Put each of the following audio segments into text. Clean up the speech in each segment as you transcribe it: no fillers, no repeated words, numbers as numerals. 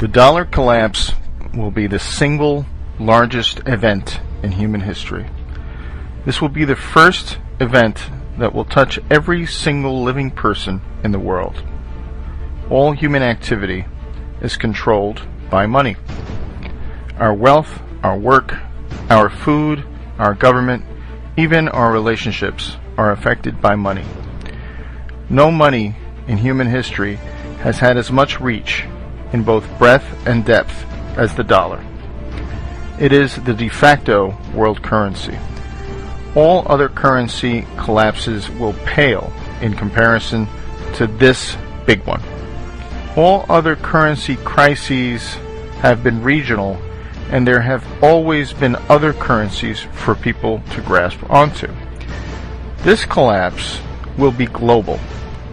The dollar collapse will be the single largest event in human history. This will be the first event that will touch every single living person in the world. All human activity is controlled by money. Our wealth, our work, our food, our government, even our relationships are affected by money. No money in human history has had as much reach in both breadth and depth as the dollar. It is the de facto world currency. All other currency collapses will pale in comparison to this big one. All other currency crises have been regional, and there have always been other currencies for people to grasp onto. This collapse will be global,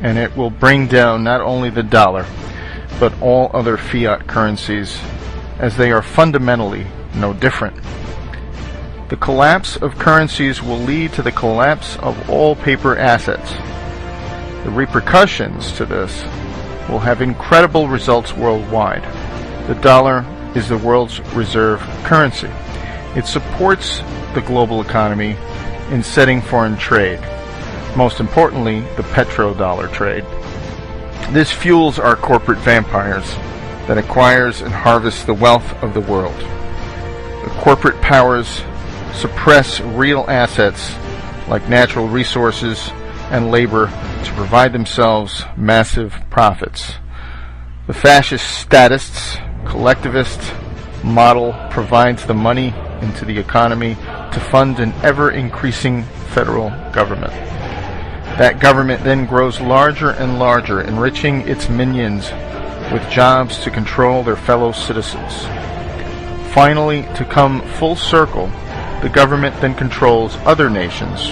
and it will bring down not only the dollar, but all other fiat currencies, as they are fundamentally no different. The collapse of currencies will lead to the collapse of all paper assets. The repercussions to this will have incredible results worldwide. The dollar is the world's reserve currency. It supports the global economy in setting foreign trade, most importantly, the petrodollar trade. This fuels our corporate vampires that acquires and harvests the wealth of the world. The corporate powers suppress real assets like natural resources and labor to provide themselves massive profits. The fascist statists, collectivist model provides the money into the economy to fund an ever-increasing federal government. That government then grows larger and larger, enriching its minions with jobs to control their fellow citizens. Finally, to come full circle, the government then controls other nations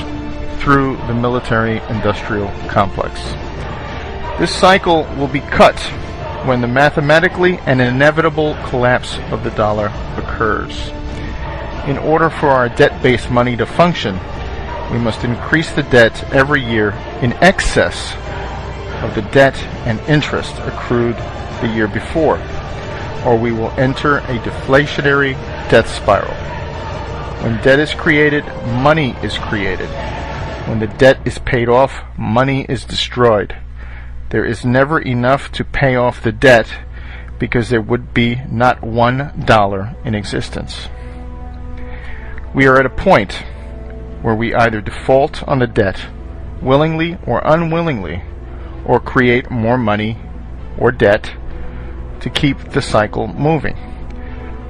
through the military-industrial complex. This cycle will be cut when the mathematically and inevitable collapse of the dollar occurs. In order for our debt-based money to function, we must increase the debt every year in excess of the debt and interest accrued the year before, or we will enter a deflationary death spiral. When debt is created, money is created. When the debt is paid off, money is destroyed. There is never enough to pay off the debt because there would be not $1 in existence. We are at a point where we either default on the debt, willingly or unwillingly, or create more money or debt to keep the cycle moving.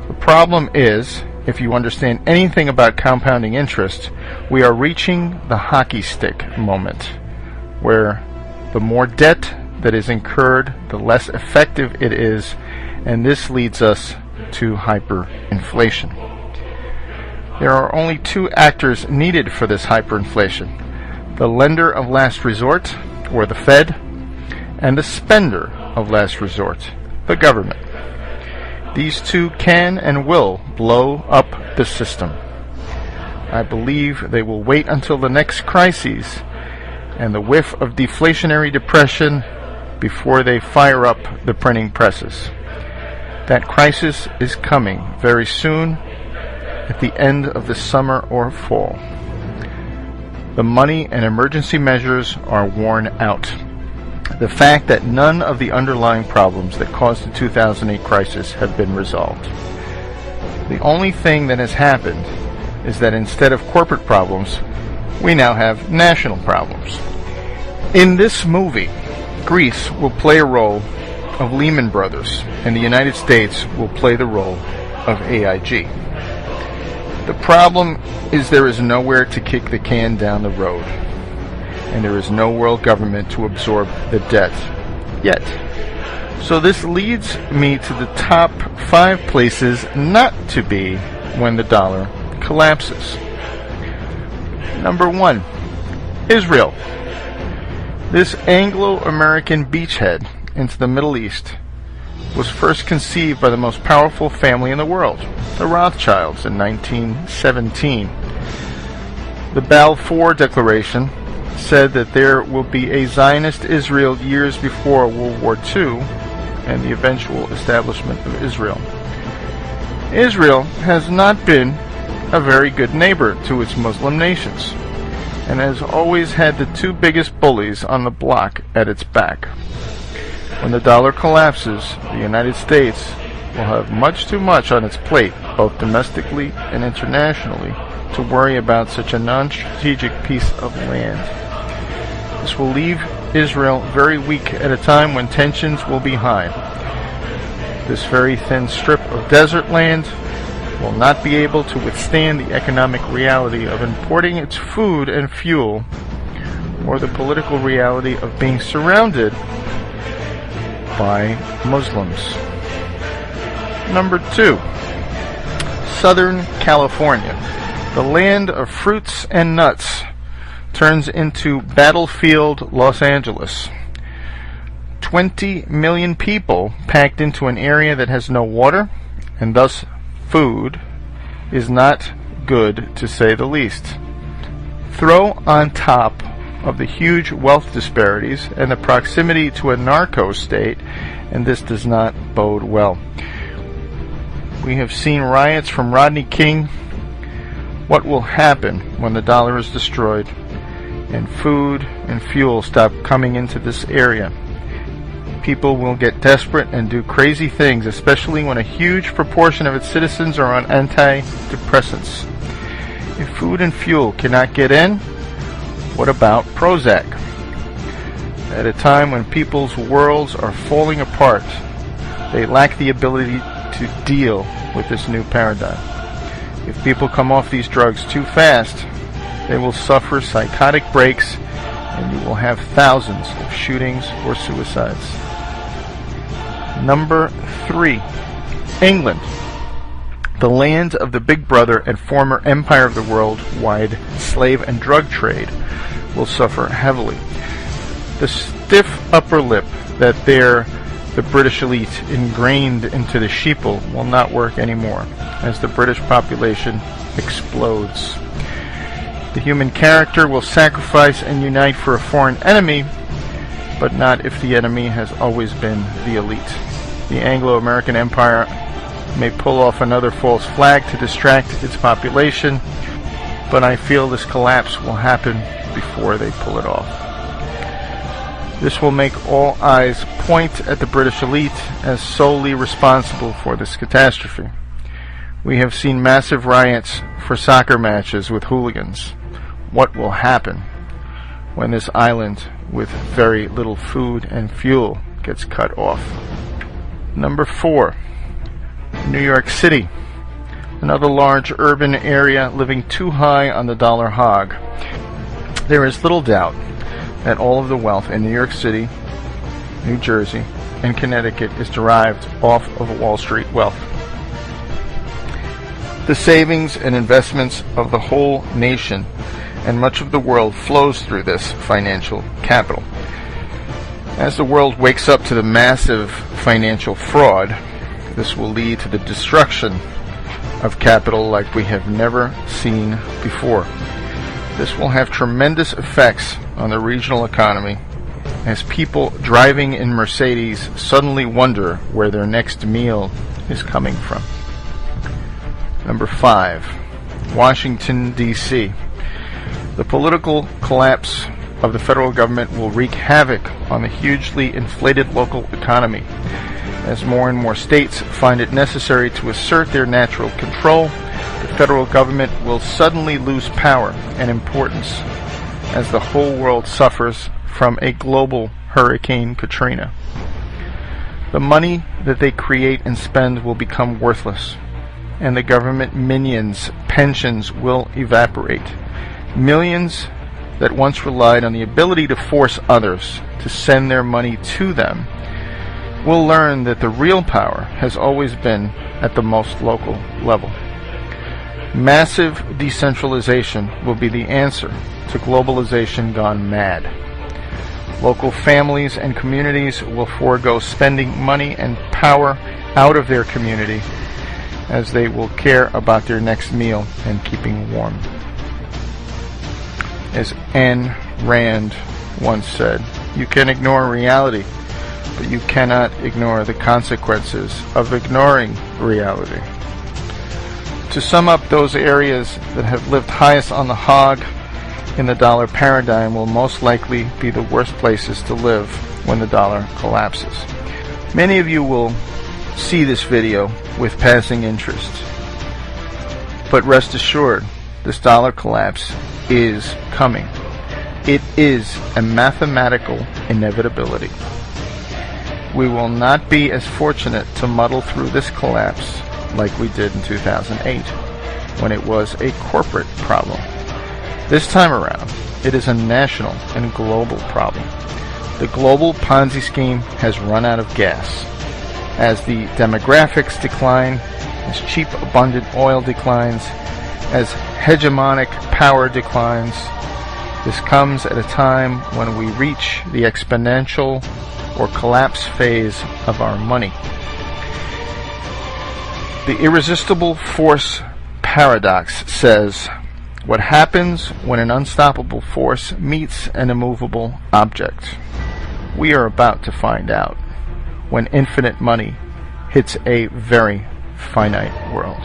The problem is, if you understand anything about compounding interest, we are reaching the hockey stick moment, where the more debt that is incurred, the less effective it is, and this leads us to hyperinflation. There are only two actors needed for this hyperinflation: the lender of last resort, or the Fed, and the spender of last resort, the government. These two can and will blow up the system. I believe they will wait until the next crisis and the whiff of deflationary depression before they fire up the printing presses. That crisis is coming very soon, at the end of the summer or fall. The money and emergency measures are worn out. The fact that none of the underlying problems that caused the 2008 crisis have been resolved. The only thing that has happened is that instead of corporate problems, we now have national problems. In this movie, Greece will play a role of Lehman Brothers, and the United States will play the role of AIG. The problem is there is nowhere to kick the can down the road, and there is no world government to absorb the debt yet. So this leads me to the top 5 places not to be when the dollar collapses. Number 1, Israel. This Anglo-American beachhead into the Middle East was first conceived by the most powerful family in the world, the Rothschilds, in 1917. The Balfour Declaration said that there will be a Zionist Israel years before World War II, and the eventual establishment of Israel. Israel has not been a very good neighbor to its Muslim nations, and has always had the two biggest bullies on the block at its back. When the dollar collapses, the United States will have much too much on its plate, both domestically and internationally, to worry about such a non-strategic piece of land. This will leave Israel very weak at a time when tensions will be high. This very thin strip of desert land will not be able to withstand the economic reality of importing its food and fuel, or the political reality of being surrounded by Muslims. Number 2. Southern California. The land of fruits and nuts turns into battlefield Los Angeles. 20 million people packed into an area that has no water, and thus food, is not good, to say the least. Throw on top of the huge wealth disparities and the proximity to a narco state, and this does not bode well. We have seen riots from Rodney King. What will happen when the dollar is destroyed and food and fuel stop coming into this area? People will get desperate and do crazy things, especially when a huge proportion of its citizens are on antidepressants. If food and fuel cannot get in, what about Prozac? At a time when people's worlds are falling apart, they lack the ability to deal with this new paradigm. If people come off these drugs too fast, they will suffer psychotic breaks, and you will have thousands of shootings or suicides. Number 3. England. The land of the Big Brother and former empire of the worldwide slave and drug trade will suffer heavily. The stiff upper lip that the British elite ingrained into the sheeple will not work anymore as the British population explodes. The human character will sacrifice and unite for a foreign enemy, but not if the enemy has always been the elite. The Anglo-American Empire may pull off another false flag to distract its population, but I feel this collapse will happen before they pull it off. This will make all eyes point at the British elite as solely responsible for this catastrophe. We have seen massive riots for soccer matches with hooligans. What will happen when this island with very little food and fuel gets cut off? Number 4. New York City. Another large urban area living too high on the dollar hog. There is little doubt that all of the wealth in New York City, New Jersey, and Connecticut is derived off of Wall Street wealth. The savings and investments of the whole nation and much of the world flows through this financial capital. As the world wakes up to the massive financial fraud, this will lead to the destruction of capital like we have never seen before. This will have tremendous effects on the regional economy as people driving in Mercedes suddenly wonder where their next meal is coming from. Number 5. Washington, D.C. The political collapse of the federal government will wreak havoc on the hugely inflated local economy. As more and more states find it necessary to assert their natural control, the federal government will suddenly lose power and importance as the whole world suffers from a global Hurricane Katrina. The money that they create and spend will become worthless, and the government minions' pensions will evaporate. Millions that once relied on the ability to force others to send their money to them will learn that the real power has always been at the most local level. Massive decentralization will be the answer to globalization gone mad. Local families and communities will forego spending money and power out of their community as they will care about their next meal and keeping warm. As Ayn Rand once said, you can ignore reality, but you cannot ignore the consequences of ignoring reality. To sum up, those areas that have lived highest on the hog in the dollar paradigm will most likely be the worst places to live when the dollar collapses. Many of you will see this video with passing interest, but rest assured, this dollar collapse is coming. It is a mathematical inevitability. We will not be as fortunate to muddle through this collapse like we did in 2008, when it was a corporate problem. This time around, it is a national and global problem. The global Ponzi scheme has run out of gas. As the demographics decline, as cheap, abundant oil declines, as hegemonic power declines, this comes at a time when we reach the exponential or collapse phase of our money. The irresistible force paradox says, what happens when an unstoppable force meets an immovable object? We are about to find out when infinite money hits a very finite world.